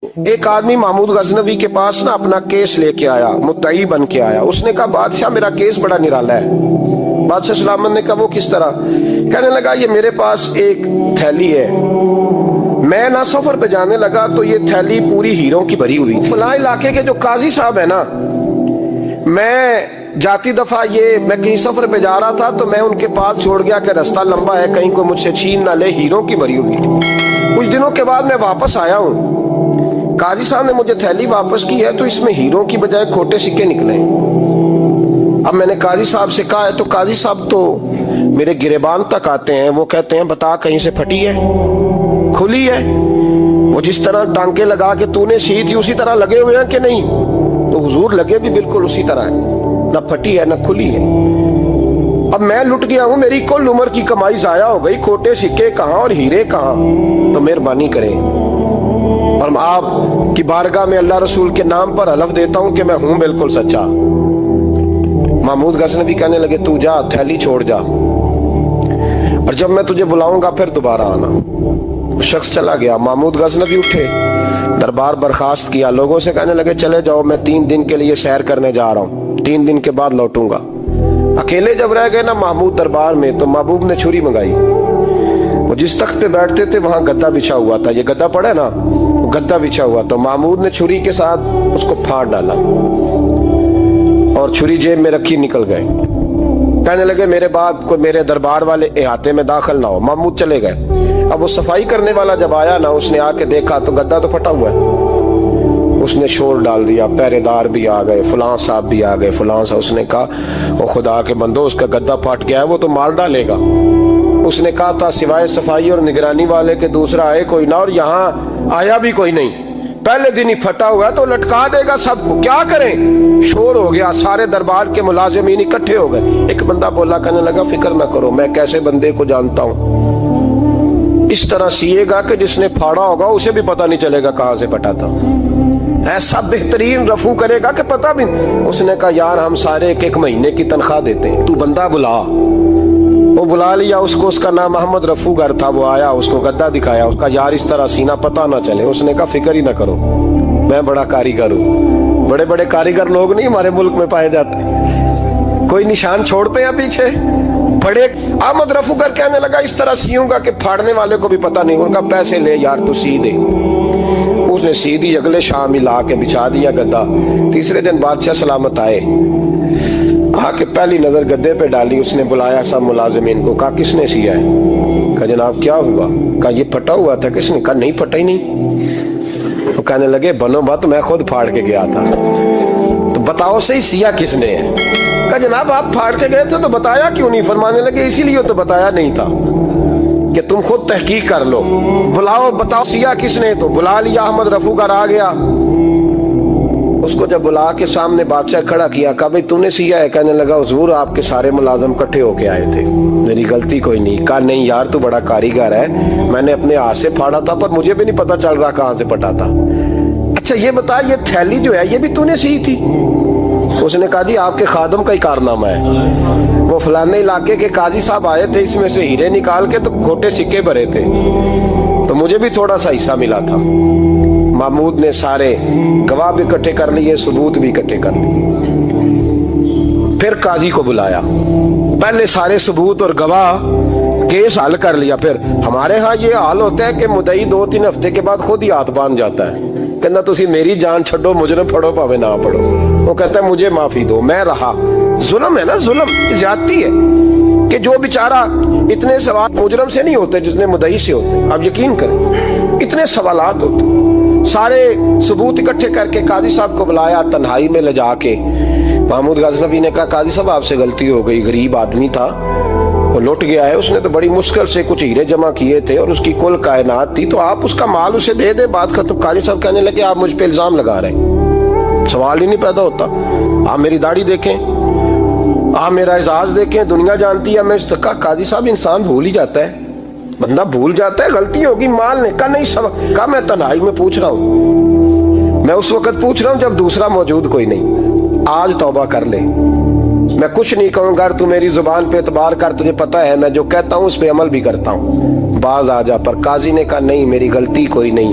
ایک آدمی محمود غزنوی کے پاس نا اپنا کیس لے کے آیا، مدعی بن کے آیا۔ اس نے کہا بادشاہ میرا کیس بڑا نرالا ہے۔ بادشاہ سلامت نے کہا وہ کس طرح؟ کہنے لگا یہ میرے پاس ایک تھیلی ہے، میں نہ سفر پہ جانے لگا تو یہ تھیلی پوری ہیروں کی بھری ہوئی تھی۔ فلاں علاقے کے جو قاضی صاحب ہے نا، میں جاتی دفعہ میں کہیں سفر پہ جا رہا تھا تو میں ان کے پاس چھوڑ گیا کہ رستہ لمبا ہے، کہیں کو مجھ سے چھین نہ لے، ہیروں کی بھری ہوئی تھی۔ کچھ دنوں کے بعد میں واپس آیا ہوں، قاضی صاحب نے مجھے تھیلی واپس کی ہے تو اس میں ہیروں کی بجائے کھوٹے سکے نکلے۔ اب میں نے قاضی صاحب سے کہا ہے تو قاضی صاحب تو میرے گریبان تک آتے ہیں، وہ کہتے ہیں بتا کہیں سے پھٹی ہے، کھلی ہے؟ وہ جس طرح ٹانکے لگا کے تو نے سی تھی اسی طرح لگے ہوئے ہیں کہ نہیں؟ تو حضور لگے بھی بالکل اسی طرح ہے، نہ پھٹی ہے نہ کھلی ہے۔ اب میں لٹ گیا ہوں، میری کل عمر کی کمائی ضائع ہو گئی، کھوٹے سکے کہاں اور ہیرے کہاں؟ تو مہربانی کریں اور آپ کی بارگاہ میں اللہ رسول کے نام پر حلف دیتا ہوں کہ میں ہوں بالکل سچا۔ محمود غزنوی کہنے لگے تو جا، تھیلی چھوڑ جا، اور جب میں تجھے بلاؤں گا پھر دوبارہ آنا۔ شخص چلا گیا۔ محمود غزنوی اٹھے، دربار برخاست کیا، لوگوں سے کہنے لگے چلے جاؤ، میں 3 دن کے لیے سیر کرنے جا رہا ہوں، 3 دن کے بعد لوٹوں گا۔ اکیلے جب رہ گئے نا محمود دربار میں تو محبوب نے چھری منگائی۔ وہ جس تخت پہ بیٹھتے تھے وہاں گدا بچھا ہوا تھا، یہ گدا پڑا ہے نا، گدا بچھا ہوا، تو محمود نے چھری کے ساتھ اس کو پھاڑ ڈالا اور چھری جیب میں رکھی نکل گئے۔ کہنے لگے میرے بعد کوئی میرے دربار والے احاطے میں داخل نہ ہو۔ محمود چلے گئے۔ اب وہ صفائی کرنے والا جب آیا نا، اس نے آ کے دیکھا تو گدا تو پھٹا ہوا ہے۔ اس نے شور ڈال دیا، پہرے دار بھی آ گئے، فلاں صاحب بھی آ گئے، فلاں صاحب۔ اس نے کہا او خدا کے بندو، اس کا گدا پھٹ گیا ہے، وہ تو مار ڈالے گا۔ اس نے کہا تھا سوائے صفائی اور نگرانی والے کے دوسرا آئے کوئی نہ، اور یہاں آیا بھی کوئی نہیں، پہلے دن ہی پھٹا ہوا ہے تو لٹکا دے گا سب کو، کیا کریں؟ شور ہو گیا، سارے دربار کے ملازمین اکٹھے ہو گئے۔ ایک بندہ بولا، کہنے لگا فکر نہ کرو، میں کیسے بندے کو جانتا ہوں، اس طرح سیے گا کہ جس نے پھاڑا ہوگا اسے بھی پتہ نہیں چلے گا کہاں سے پھٹا تھا، ایسا بہترین رفو کرے گا کہ پتہ بھی۔ اس نے کہا یار ہم سارے 1 مہینے کی تنخواہ دیتے ہیں، تو بندہ بلا۔ وہ بلا لیا اس کو، اس کا نام محمد رفو گر تھا۔ وہ آیا، اس کو گدا دکھایا، اس کا یار اس طرح سینہ پتہ نہ چلے۔ اس نے کہا فکر ہی نہ کرو، میں بڑا کاریگر ہوں۔ بڑے بڑے کاریگر لوگ نہیں ہمارے ملک میں پائے جاتے، کوئی نشان چھوڑتے ہیں پیچھے بڑے۔ احمد رفو گر کہنے لگا اس طرح سیوں گا کہ پھاڑنے والے کو بھی پتہ نہیں۔ ان کا پیسے لے یار تو سی دے۔ اس نے سی دی، اگلے شام ہی لا کے بچھا دیا گدا۔ تیسرے دن بادشاہ سلامت آئے، آ کے پہلی نظر گدے پہ ڈالی۔ اس نے بلایا سب ملازمین کو، کہا کس نے سیا ہے؟ کہا جناب کیا ہوا؟ کہا یہ پھٹا ہوا تھا۔ کس نے؟ کہا نہیں پھٹا ہی نہیں۔ وہ کہنے لگے بنو بات، میں خود پھاڑ کے گیا تھا، تو بتاؤ صحیح سیا کس نے ہے؟ کہا جناب آپ پھاڑ کے گئے تھے تو بتایا کیوں نہیں؟ فرمانے لگے اسی لیے تو بتایا نہیں تھا کہ تم خود تحقیق کر لو، بلاؤ بتاؤ سیا کس نے۔ تو بلا لیا، احمد رفو گر آ گیا۔ اس کو جب بلا کے سامنے بادشاہ کھڑا کیا، کہا بھئی تو نے سیا ہے؟ کہنے لگا حضور آپ کے سارے ملازم کٹھے ہو کے آئے تھے، میری غلطی کوئی نہیں۔ کہا نہیں یار تو بڑا کاریگر ہے، میں نے اپنے ہاتھ سے پھاڑا تھا پر مجھے بھی نہیں پتا چل رہا کہاں سے پھٹا تھا۔ اچھا یہ بتا یہ تھیلی جو ہے یہ بھی تو نے سی تھی؟ اس نے کہا جی آپ کے خادم کا ہی کارنامہ ہے، وہ فلانے علاقے کے قاضی صاحب آئے تھے، اس میں سے ہیرے نکال کے تو کھوٹے سکے بھرے تھے، تو مجھے بھی تھوڑا سا حصہ ملا تھا۔ محمود نے سارے گواہ بھی اکٹھے کر لیے، ثبوت بھی اکٹھے کر لیے۔ پھر قاضی کو بلایا، پہلے سارے ثبوت اور گواہ کیس حل کر لیا۔ پھر ہمارے ہاں یہ حال ہوتا ہے کہ مدعی 2-3 ہفتے کے بعد خود ہی ہاتھ باندھ جاتا ہے، کہنا تسی میری جان چھڈو، مجرم پڑھو پاوے نہ پڑھو۔ وہ کہتا ہے مجھے معافی دو، میں رہا۔ ظلم ہے نا، ظلم زیادتی ہے کہ جو بیچارہ اتنے سوال مجرم سے نہیں ہوتے جتنے مدعی سے ہوتے۔ اب یقین کریں اتنے سوالات ہوتے۔ سارے ثبوت اکٹھے کر کے قاضی صاحب کو بلایا، تنہائی میں لے جا کے محمود غزنوی نے کہا قاضی صاحب آپ سے غلطی ہو گئی، غریب آدمی تھا، وہ لٹ گیا ہے، اس نے تو بڑی مشکل سے کچھ ہیرے جمع کیے تھے اور اس کی کل کائنات تھی، تو آپ اس کا مال اسے دے دے، بات ختم۔ قاضی صاحب کہنے لگے آپ مجھ پہ الزام لگا رہے ہیں، سوال ہی نہیں پیدا ہوتا۔ آپ میری داڑھی دیکھیں، آپ میرا اعزاز دیکھیں، دنیا جانتی ہے میں اس کا۔ قاضی صاحب انسان بھول ہی جاتا ہے، بندہ بھول جاتا ہے، غلطی ہوگی مال نے۔ کہا نہیں، کہا میں تنہائی میں پوچھ رہا ہوں، میں اس وقت پوچھ رہا ہوں جب دوسرا موجود کوئی نہیں، آج توبہ کر لے، میں کچھ نہیں کہوں گا، تو میری زبان پہ اعتبار کر، تجھے پتا ہے میں جو کہتا ہوں اس پہ عمل بھی کرتا ہوں، باز آ جا۔ پر قاضی نے کہا نہیں میری غلطی کوئی نہیں،